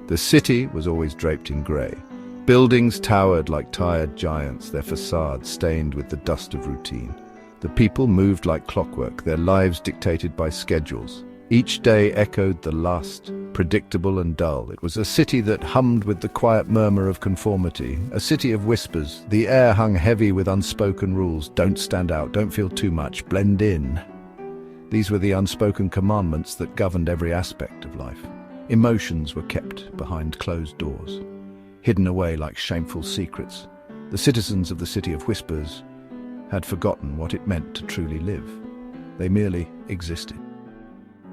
The city was always draped in grey. Buildings towered like tired giants, their facades stained with the dust of routine. The people moved like clockwork, their lives dictated by schedules. Each day echoed the last, predictable and dull. It was a city that hummed with the quiet murmur of conformity, a city of whispers. The air hung heavy with unspoken rules. Don't stand out, don't feel too much, blend in. These were the unspoken commandments that governed every aspect of life. Emotions were kept behind closed doors, hidden away like shameful secrets. The citizens of the City of Whispers had forgotten what it meant to truly live. They merely existed.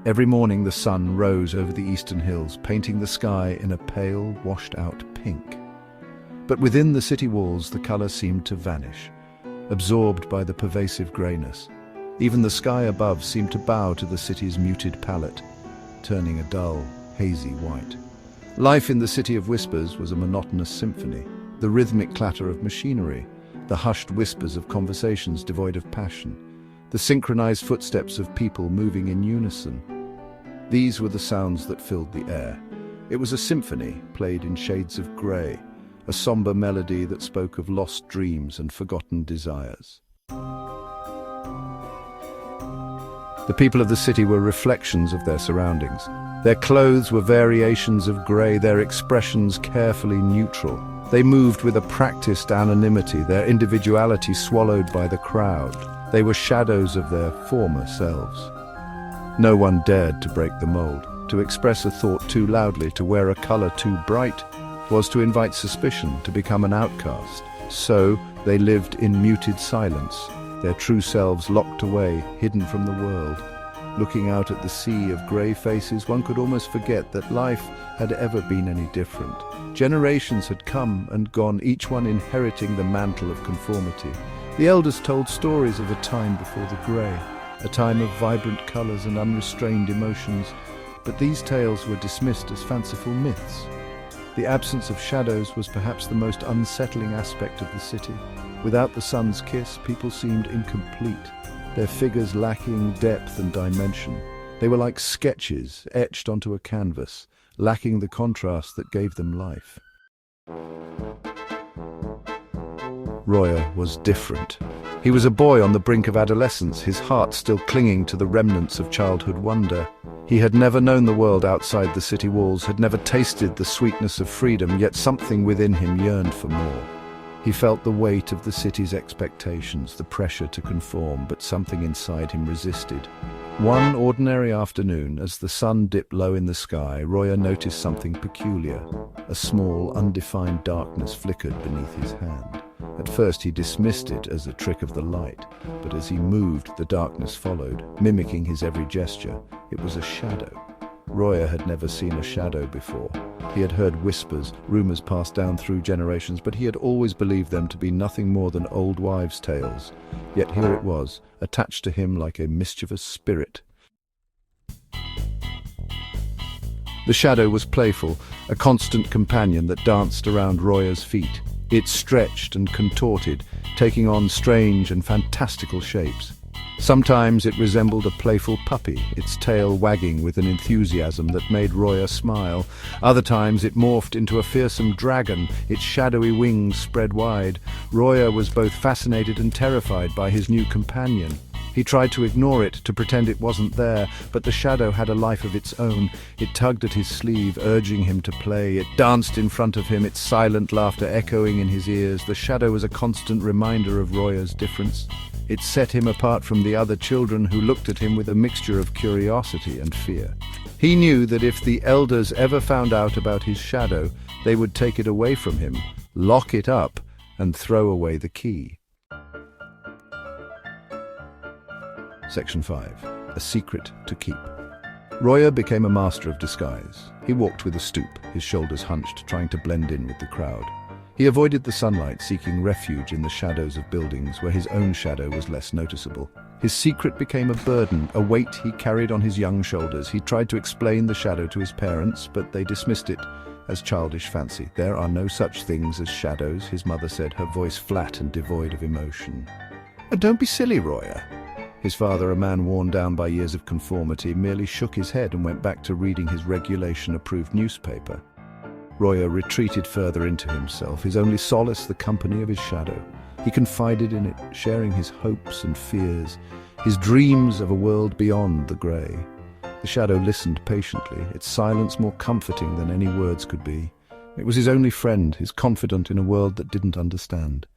Every morning the sun rose over the eastern hills, painting the sky in a pale, washed-out pink. But within the city walls the colour seemed to vanish, absorbed by the pervasive greyness. Even the sky above seemed to bow to the city's muted palette, turning a dull, hazy white. Life in the City of Whispers was a monotonous symphony, the rhythmic clatter of machinery, the hushed whispers of conversations devoid of passion, the synchronized footsteps of people moving in unison. These were the sounds that filled the air. It was a symphony played in shades of grey, a somber melody that spoke of lost dreams and forgotten desires. The people of the city were reflections of their surroundings. Their clothes were variations of grey, their expressions carefully neutral. They moved with a practiced anonymity, their individuality swallowed by the crowd. They were shadows of their former selves. No one dared to break the mold. To express a thought too loudly, to wear a colour too bright, was to invite suspicion, to become an outcast. So they lived in muted silence, their true selves locked away, hidden from the world. Looking out at the sea of grey faces, one could almost forget that life had ever been any different. Generations had come and gone, each one inheriting the mantle of conformity. The elders told stories of a time before the grey, a time of vibrant colours and unrestrained emotions, but these tales were dismissed as fanciful myths. The absence of shadows was perhaps the most unsettling aspect of the city. Without the sun's kiss, people seemed incomplete, their figures lacking depth and dimension. They were like sketches etched onto a canvas, lacking the contrast that gave them life. Roya was different. He was a boy on the brink of adolescence, his heart still clinging to the remnants of childhood wonder. He had never known the world outside the city walls, had never tasted the sweetness of freedom, yet something within him yearned for more. He felt the weight of the city's expectations, the pressure to conform, but something inside him resisted. One ordinary afternoon, as the sun dipped low in the sky, Roya noticed something peculiar. A small, undefined darkness flickered beneath his hand. At first he dismissed it as a trick of the light, but as he moved, the darkness followed, mimicking his every gesture. It was a shadow. Roya had never seen a shadow before. He had heard whispers, rumors passed down through generations, but he had always believed them to be nothing more than old wives' tales. Yet here it was, attached to him like a mischievous spirit. The shadow was playful, a constant companion that danced around Roya's feet. It stretched and contorted, taking on strange and fantastical shapes. Sometimes it resembled a playful puppy, its tail wagging with an enthusiasm that made Roya smile. Other times it morphed into a fearsome dragon, its shadowy wings spread wide. Roya was both fascinated and terrified by his new companion. He tried to ignore it, to pretend it wasn't there, but the shadow had a life of its own. It tugged at his sleeve, urging him to play. It danced in front of him, its silent laughter echoing in his ears. The shadow was a constant reminder of Roya's difference. It set him apart from the other children who looked at him with a mixture of curiosity and fear. He knew that if the elders ever found out about his shadow, they would take it away from him, lock it up, and throw away the key. Section 5. A secret to keep. Roya became a master of disguise. He walked with a stoop, his shoulders hunched, trying to blend in with the crowd. He avoided the sunlight, seeking refuge in the shadows of buildings where his own shadow was less noticeable. His secret became a burden, a weight he carried on his young shoulders. He tried to explain the shadow to his parents, but they dismissed it as childish fancy. "There are no such things as shadows," his mother said, her voice flat and devoid of emotion. "Don't be silly, Roya." His father, a man worn down by years of conformity, merely shook his head and went back to reading his regulation-approved newspaper. Roya retreated further into himself, his only solace the company of his shadow. He confided in it, sharing his hopes and fears, his dreams of a world beyond the grey. The shadow listened patiently, its silence more comforting than any words could be. It was his only friend, his confidant in a world that didn't understand.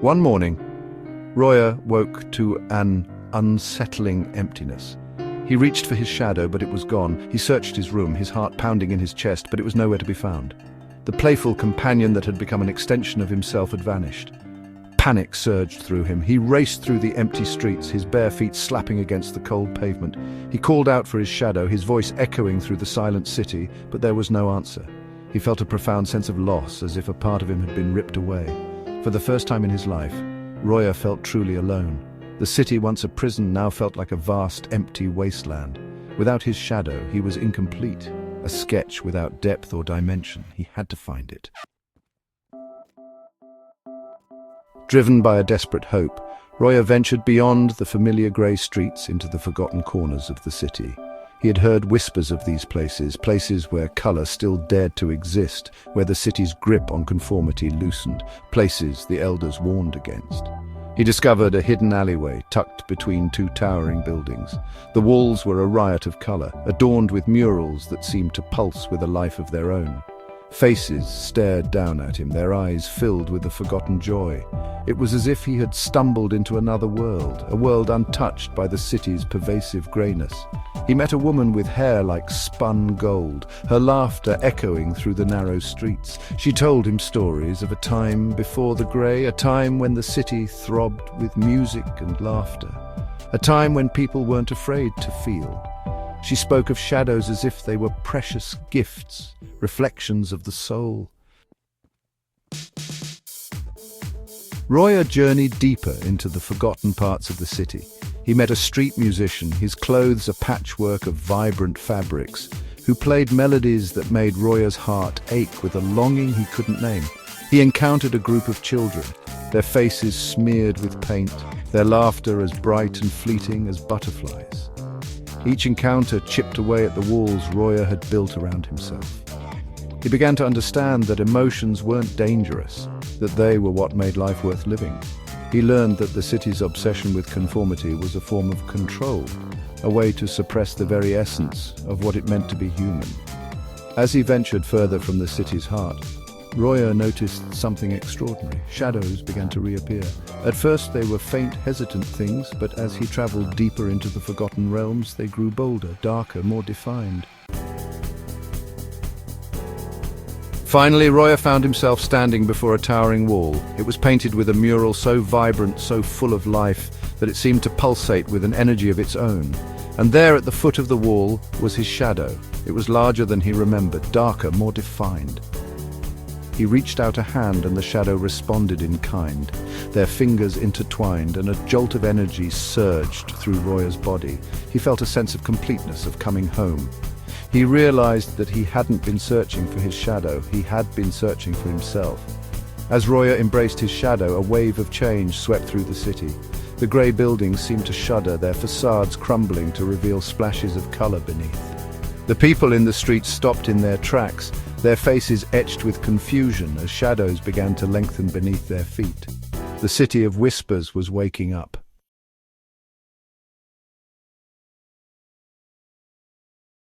One morning, Roya woke to an unsettling emptiness. He reached for his shadow, but it was gone. He searched his room, his heart pounding in his chest, but it was nowhere to be found. The playful companion that had become an extension of himself had vanished. Panic surged through him. He raced through the empty streets, his bare feet slapping against the cold pavement. He called out for his shadow, his voice echoing through the silent city, but there was no answer. He felt a profound sense of loss, as if a part of him had been ripped away. For the first time in his life, Roya felt truly alone. The city, once a prison, now felt like a vast, empty wasteland. Without his shadow, he was incomplete, a sketch without depth or dimension. He had to find it. Driven by a desperate hope, Roya ventured beyond the familiar grey streets into the forgotten corners of the city. He had heard whispers of these places, places where colour still dared to exist, where the city's grip on conformity loosened, places the elders warned against. He discovered a hidden alleyway tucked between two towering buildings. The walls were a riot of colour, adorned with murals that seemed to pulse with a life of their own. Faces stared down at him, their eyes filled with a forgotten joy. It was as if he had stumbled into another world, a world untouched by the city's pervasive greyness. He met a woman with hair like spun gold, her laughter echoing through the narrow streets. She told him stories of a time before the grey, a time when the city throbbed with music and laughter, a time when people weren't afraid to feel. She spoke of shadows as if they were precious gifts, reflections of the soul. Roya journeyed deeper into the forgotten parts of the city. He met a street musician, his clothes a patchwork of vibrant fabrics, who played melodies that made Roya's heart ache with a longing he couldn't name. He encountered a group of children, their faces smeared with paint, their laughter as bright and fleeting as butterflies. Each encounter chipped away at the walls Roya had built around himself. He began to understand that emotions weren't dangerous, that they were what made life worth living. He learned that the city's obsession with conformity was a form of control, a way to suppress the very essence of what it meant to be human. As he ventured further from the city's heart, Roya noticed something extraordinary. Shadows began to reappear. At first they were faint, hesitant things, but as he traveled deeper into the forgotten realms, they grew bolder, darker, more defined. Finally, Roya found himself standing before a towering wall. It was painted with a mural so vibrant, so full of life, that it seemed to pulsate with an energy of its own. And there at the foot of the wall was his shadow. It was larger than he remembered, darker, more defined. He reached out a hand and the shadow responded in kind. Their fingers intertwined and a jolt of energy surged through Roya's body. He felt a sense of completeness, of coming home. He realized that he hadn't been searching for his shadow, he had been searching for himself. As Roya embraced his shadow, a wave of change swept through the city. The grey buildings seemed to shudder, their facades crumbling to reveal splashes of color beneath. The people in the streets stopped in their tracks, their faces etched with confusion as shadows began to lengthen beneath their feet. The city of whispers was waking up.